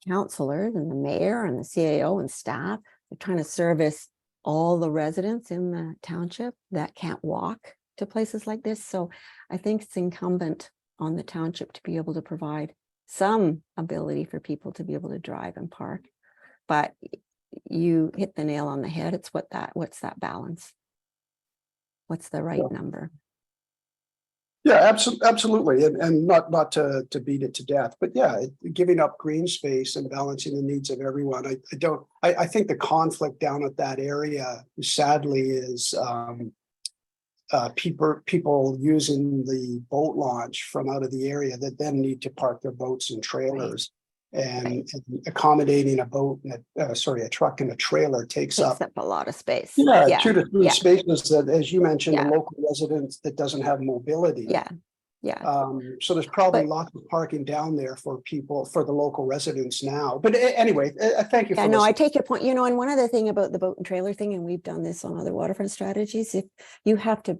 councilors and the mayor and the CAO and staff, they're trying to service all the residents in the township that can't walk to places like this. So I think it's incumbent on the township to be able to provide some ability for people to be able to drive and park. But you hit the nail on the head. It's what's that balance? What's the right number? Yeah, absolutely. And not to beat it to death, but yeah, giving up green space and balancing the needs of everyone. I think the conflict down at that area, sadly, is people using the boat launch from out of the area that then need to park their boats and trailers. And accommodating a boat and a truck and a trailer takes up a lot of space. 2 to 3 spaces that, as you mentioned, Yeah. the local residents that doesn't have mobility. Yeah. So there's probably But- lots of parking down there for people, for the local residents now. But anyway, thank you for Yeah, no, I listening. take your point. And one other thing about the boat and trailer thing, and we've done this on other waterfront strategies, if you have to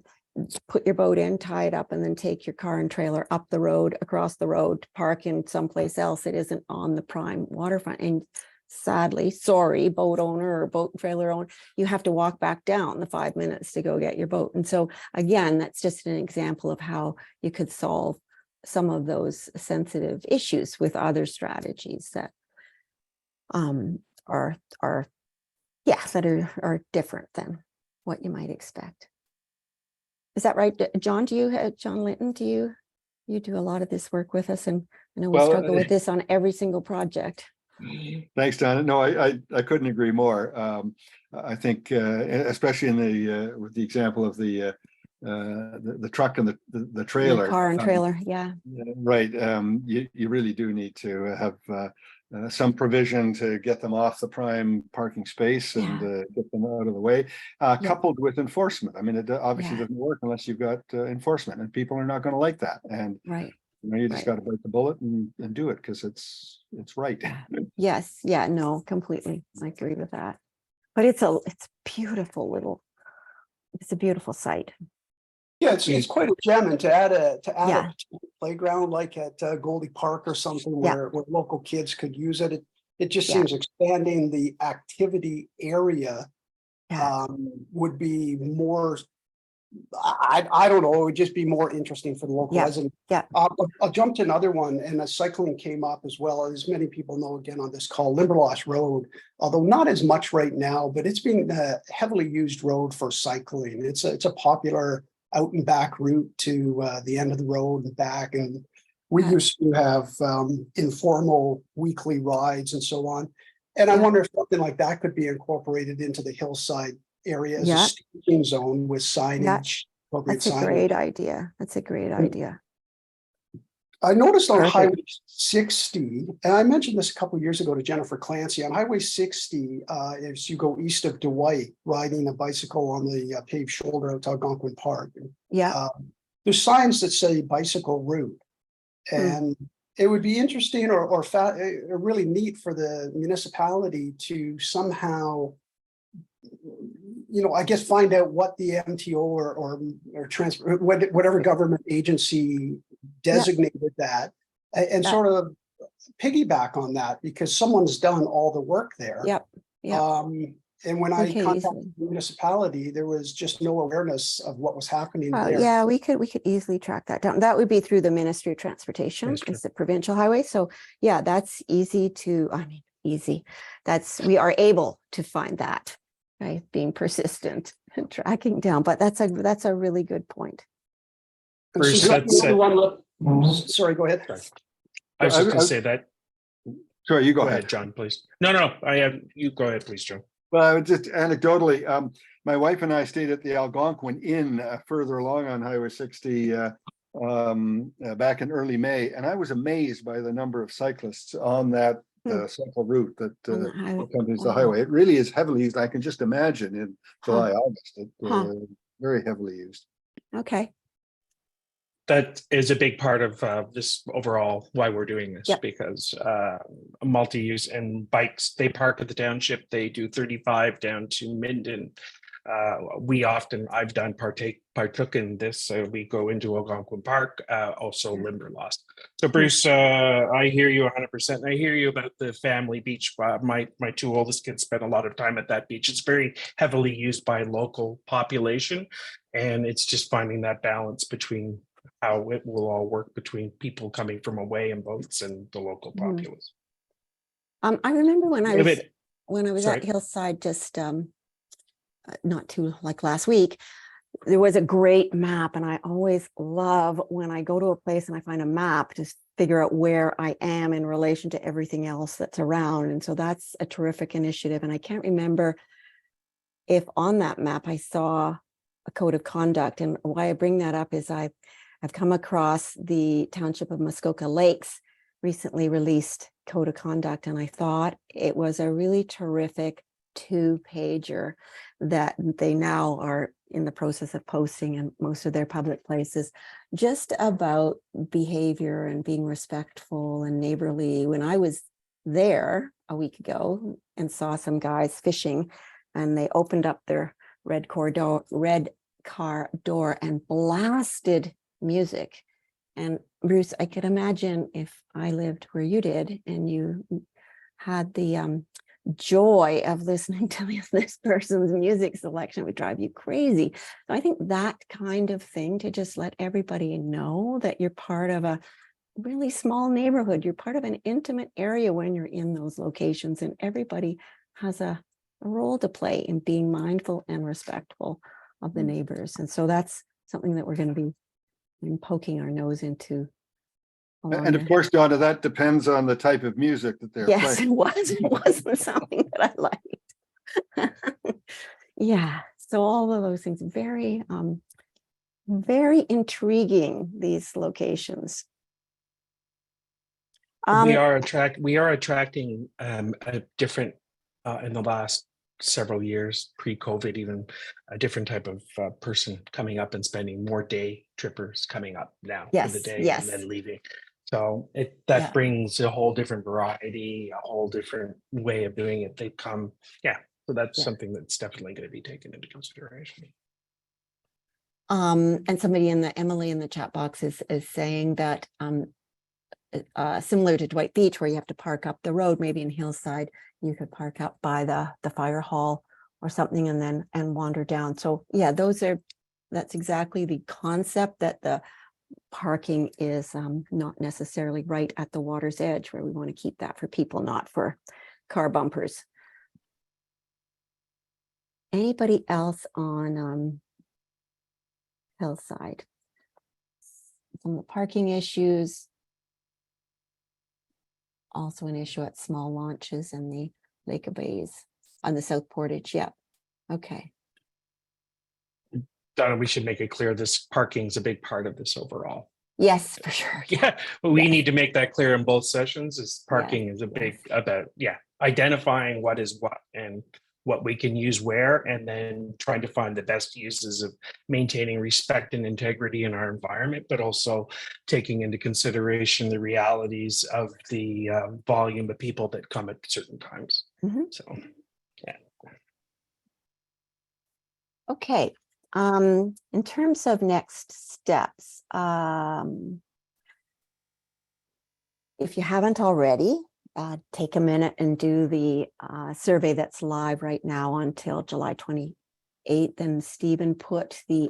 put your boat in, tie it up, and then take your car and trailer up the road, across the road, park in someplace else that isn't on the prime waterfront. And sadly, sorry, boat owner or boat and trailer owner, you have to walk back down the 5 minutes to go get your boat. And so again, that's just an example of how you could solve some of those sensitive issues with other strategies that are different than what you might expect. Is that right? John, John Linton, you do a lot of this work with us, and I know we struggle with this on every single project. Thanks, Donna. No, I couldn't agree more. I think, especially with the example of the truck and the trailer, The car and trailer, yeah. right. You really do need to have some provision to get them off the prime parking space and get them out of the way, coupled with enforcement. I mean, it obviously doesn't work unless you've got enforcement, and people are not going to like that. And Right. You just got to bite the bullet and do it because it's right. Yes. Yeah. No. Completely. I agree with that. But it's beautiful it's a beautiful site. Yeah, it's quite a gem, and to add a playground like at Goldie Park or something where local kids could use it. It just seems expanding the activity area would be more. I don't know. It would just be more interesting for the local residents. Yeah. I'll jump to another one, and cycling came up as well. As many people know, again on this call, Limberlost Road, although not as much right now, but it's being a heavily used road for cycling. It's a popular out and back route to the end of the road and back. And we used to have informal weekly rides and so on. And I wonder if something like that could be incorporated into the Hillside area as a staging zone with signage. That's a great idea. That's a great idea. I noticed on Highway 60, and I mentioned this a couple of years ago to Jennifer Clancy, on Highway 60, as you go east of Dwight, riding a bicycle on the paved shoulder out to Algonquin Park. There's signs that say bicycle route. And it would be interesting or really neat for the municipality to somehow, I guess, find out what the MTO or transport, whatever government agency designated that, and sort of piggyback on that, because someone's done all the work there. And when I contacted the municipality, there was just no awareness of what was happening there. Yeah, we could easily track that down. That would be through the Ministry of Transportation. It's the provincial highway. So yeah, that's easy to, we are able to find that, right? Being persistent and tracking down, but that's a really good point. Bruce, sorry, go ahead. I was just going to say that. Sorry, you go ahead, John, please. No, you go ahead, please, John. Well, I would just anecdotally, my wife and I stayed at the Algonquin Inn further along on Highway 60 back in early May, and I was amazed by the number of cyclists on that cycle route that accompanies the highway. It really is heavily used. I can just imagine in July, August, very heavily used. Okay. That is a big part of this overall why we're doing this, Yep. because multi-use and bikes, they park at the township, they do 35 down to Minden. I've done partook in this, so we go into Algonquin Park, also Limberlost. So Bruce, I hear you 100%. I hear you about the family beach. My two oldest kids spend a lot of time at that beach. It's very heavily used by local population, and it's just finding that balance between how it will all work between people coming from away in boats and the local Mhm. populace. I remember when I If was it- at sorry. Hillside just not too like last week, there was a great map, and I always love when I go to a place and I find a map to figure out where I am in relation to everything else that's around. And so that's a terrific initiative. And I can't remember if on that map I saw a code of conduct. And why I bring that up is I've come across the Township of Muskoka Lakes recently released code of conduct, and I thought it was a really terrific 2-pager that they now are in the process of posting in most of their public places, just about behavior and being respectful and neighborly. When I was there a week ago and saw some guys fishing, and they opened up their red car door and blasted music. And Bruce, I could imagine if I lived where you did and you had the joy of listening to this person's music selection, would drive you crazy. So I think that kind of thing, to just let everybody know that you're part of a really small neighborhood, you're part of an intimate area when you're in those locations, and everybody has a role to play in being mindful and respectful of the neighbors. And so that's something that we're going to be poking our nose into. And of course, Donna, that depends on the type of music that they're Yes, playing. it wasn't something that I liked. Yeah, so all of those things, very very intriguing, these locations. We are attracting a different in the last several years, pre-COVID, even a different type of person coming up and spending more day trippers coming up now for the Yes, day yes. and then leaving. So that Yeah. brings a whole different variety, a whole different way of doing it. They come, so that's Yeah. something that's definitely going to be taken into consideration. And somebody Emily in the chat box is saying that similar to Dwight Beach, where you have to park up the road, maybe in Hillside, you could park up by the fire hall or something and wander down. So yeah, that's exactly the concept, that the parking is not necessarily right at the water's edge, where we want to keep that for people, not for car bumpers. Anybody else on Hillside? Some of the parking issues. Also an issue at small launches in the Lake of Bays on the South Portage. Yeah. Okay. Donna, we should make it clear this parking is a big part of this overall. Yes, for sure. Yeah, but we Yes. need to make that clear in both sessions. Is parking is a big yes. about identifying what is what and what we can use where, and then trying to find the best uses of maintaining respect and integrity in our environment, but also taking into consideration the realities of the volume of people that come at certain times. Mhm. So, Okay. In terms of next steps, if you haven't already, take a minute and do the survey that's live right now until July 28th. And Stephen put the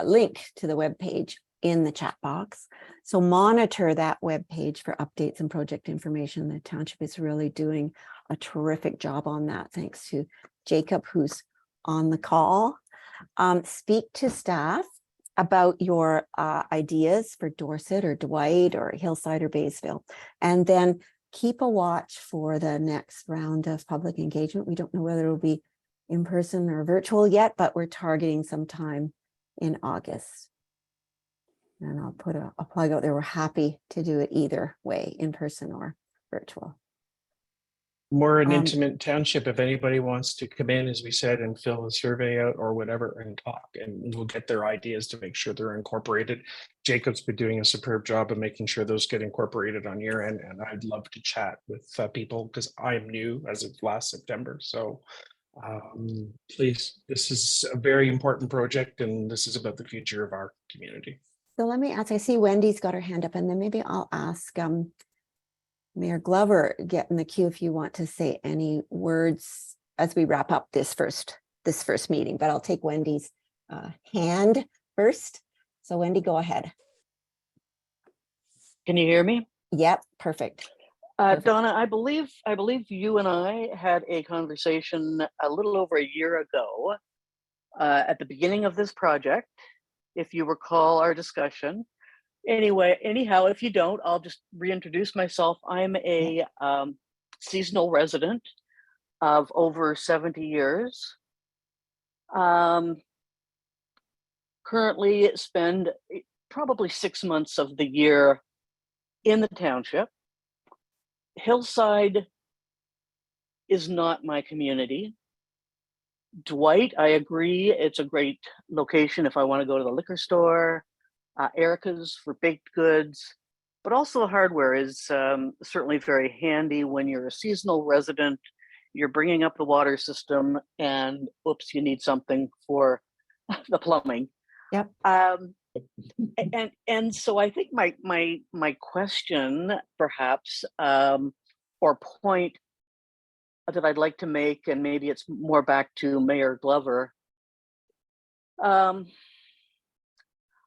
link to the webpage in the chat box. So monitor that webpage for updates and project information. The township is really doing a terrific job on that. Thanks to Jacob, who's on the call. Speak to staff about your ideas for Dorset or Dwight or Hillside or Baysville, and then keep a watch for the next round of public engagement. We don't know whether it'll be in person or virtual yet, but we're targeting sometime in August. And I'll put a plug out there. We're happy to do it either way, in person or virtual. We're an Um, intimate township. If anybody wants to come in, as we said, and fill a survey out or whatever and talk, and we'll get their ideas to make sure they're incorporated. Jacob's been doing a superb job of making sure those get incorporated on your end. And I'd love to chat with people because I'm new as of last September. So please, this is a very important project and this is about the future of our community. So let me ask, I see Wendy's got her hand up, and then maybe I'll ask Mayor Glover, get in the queue if you want to say any words as we wrap up this first meeting, but I'll take Wendy's hand first. So Wendy, go ahead. Can you hear me? Yep, perfect. Perfect. Donna, I believe you and I had a conversation a little over a year ago at the beginning of this project, if you recall our discussion. Anyhow, if you don't, I'll just reintroduce myself. I'm a seasonal resident of over 70 years. Currently spend probably 6 months of the year in the township. Hillside is not my community. Dwight, I agree, it's a great location if I want to go to the liquor store. Erica's for baked goods, but also hardware is certainly very handy when you're a seasonal resident. You're bringing up the water system and oops, you need something for the plumbing. Yep. And so I think my question perhaps or point that I'd like to make, and maybe it's more back to Mayor Glover.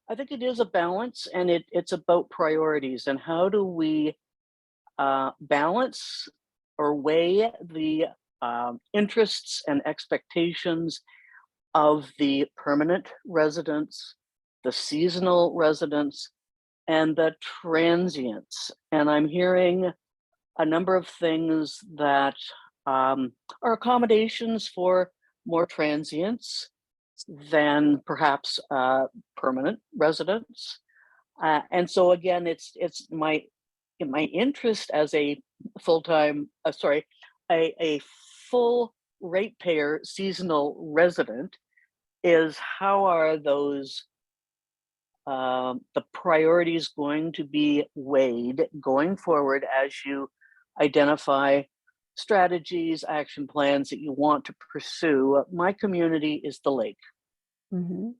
I think it is a balance, and it's about priorities and how do we balance or weigh the interests and expectations of the permanent residents, the seasonal residents, and the transients. And I'm hearing a number of things that are accommodations for more transients than perhaps permanent residents. And so again, it's my interest as a full-time, a full ratepayer seasonal resident is how are those the priorities going to be weighed going forward as you identify strategies, action plans that you want to pursue. My community is the lake. Mm-hmm.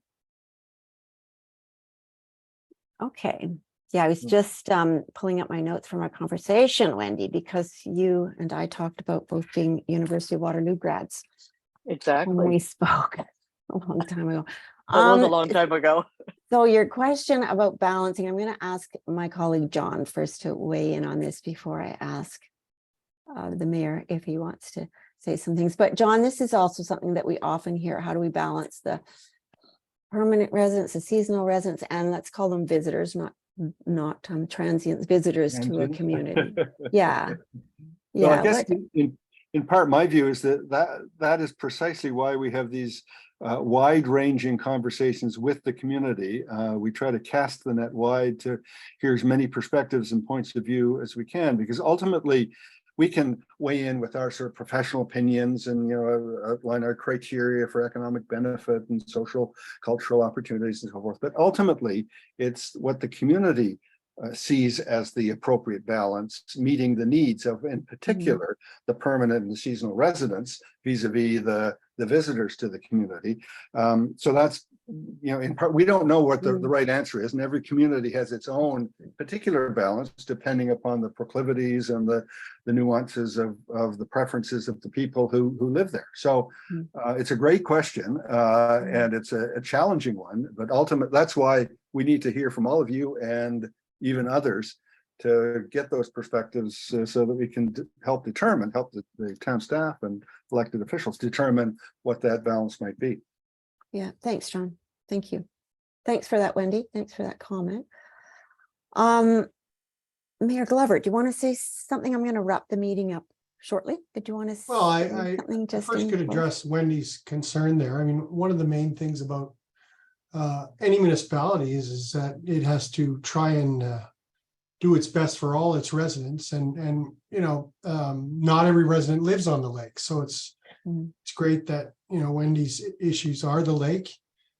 Okay. Yeah, I was just pulling up my notes from our conversation, Wendy, because you and I talked about both being University of Waterloo grads. Exactly. When we spoke a long time ago. That was a long time ago. So your question about balancing, I'm going to ask my colleague John first to weigh in on this before I ask the mayor if he wants to say some things. But John, this is also something that we often hear. How do we balance the permanent residents, the seasonal residents, and let's call them visitors, not transients, visitors to a community. Yeah. Well, I guess in part, my view is that is precisely why we have these wide-ranging conversations with the community. We try to cast the net wide to hear as many perspectives and points of view as we can, because ultimately we can weigh in with our sort of professional opinions and, outline our criteria for economic benefit and social, cultural opportunities and so forth. But ultimately, it's what the community sees as the appropriate balance, meeting the needs of, in particular, the permanent and the seasonal residents vis-a-vis the visitors to the community. So that's, in part, we don't know what the right answer is, and every community has its own particular balance depending upon the proclivities and the nuances of the preferences of the people who live there. So it's a great question, and it's a challenging one, but ultimately that's why we need to hear from all of you and even others to get those perspectives so that we can help the town staff and elected officials determine what that balance might be. Yeah, thanks, John. Thank you. Thanks for that, Wendy. Thanks for that comment. Mayor Glover, do you want to say something? I'm going to wrap the meeting up shortly. Did you want to Well, say I something just first could address Wendy's concern there. I mean, one of the main things about any municipality is that it has to try and do its best for all its residents, and not every resident lives on the lake. So it's great that, Wendy's issues are the lake,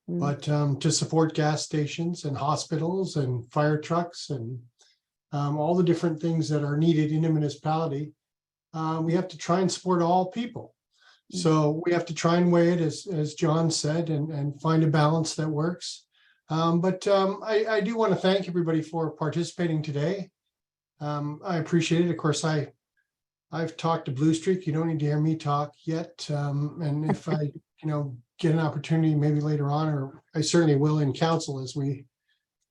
but to support gas stations and hospitals and fire trucks and all the different things that are needed in a municipality, we have to try and support all people. So we have to try and weigh it, as John said, and find a balance that works. I do want to thank everybody for participating today. I appreciate it. Of course, I've talked to Blue Streak. You don't need to hear me talk yet. And if I, get an opportunity maybe later on, or I certainly will in council as we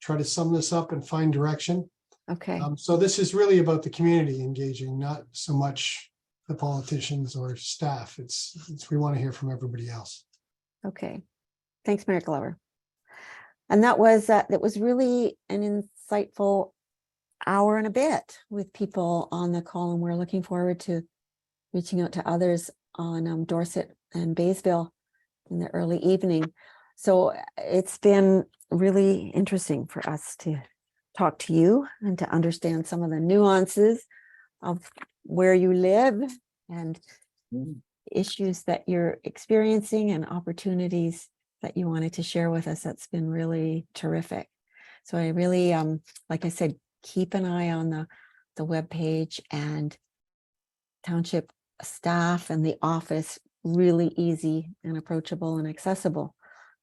try to sum this up and find direction. Okay. So this is really about the community engaging, not so much the politicians or staff. It's we want to hear from everybody else. Okay. Thanks, Mayor Glover. And that was really an insightful hour and a bit with people on the call, and we're looking forward to reaching out to others on Dorset and Baysville in the early evening. So it's been really interesting for us to talk to you and to understand some of the nuances of where you live and issues that you're experiencing and opportunities that you wanted to share with us. That's been really terrific. So I really, like I said, keep an eye on the webpage, and township staff and the office, really easy and approachable and accessible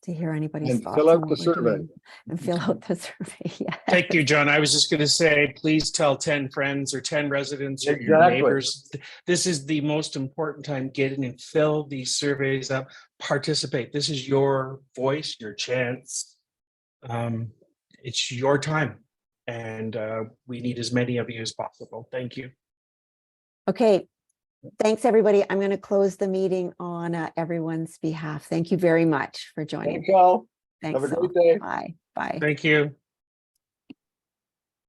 to hear anybody's And thoughts fill on out what the we're survey. doing. And fill out the survey. Yeah. Thank you, John. I was just going to say, please tell 10 friends or 10 residents or your Exactly. neighbors. This is the most important time. Get in and fill these surveys up. Participate. This is your voice, your chance. It's your time. And we need as many of you as possible. Thank you. Okay. Thanks, everybody. I'm going to close the meeting on everyone's behalf. Thank you very much for joining. Thanks all. Thanks. Have a all. great day. Bye. Bye. Thank you.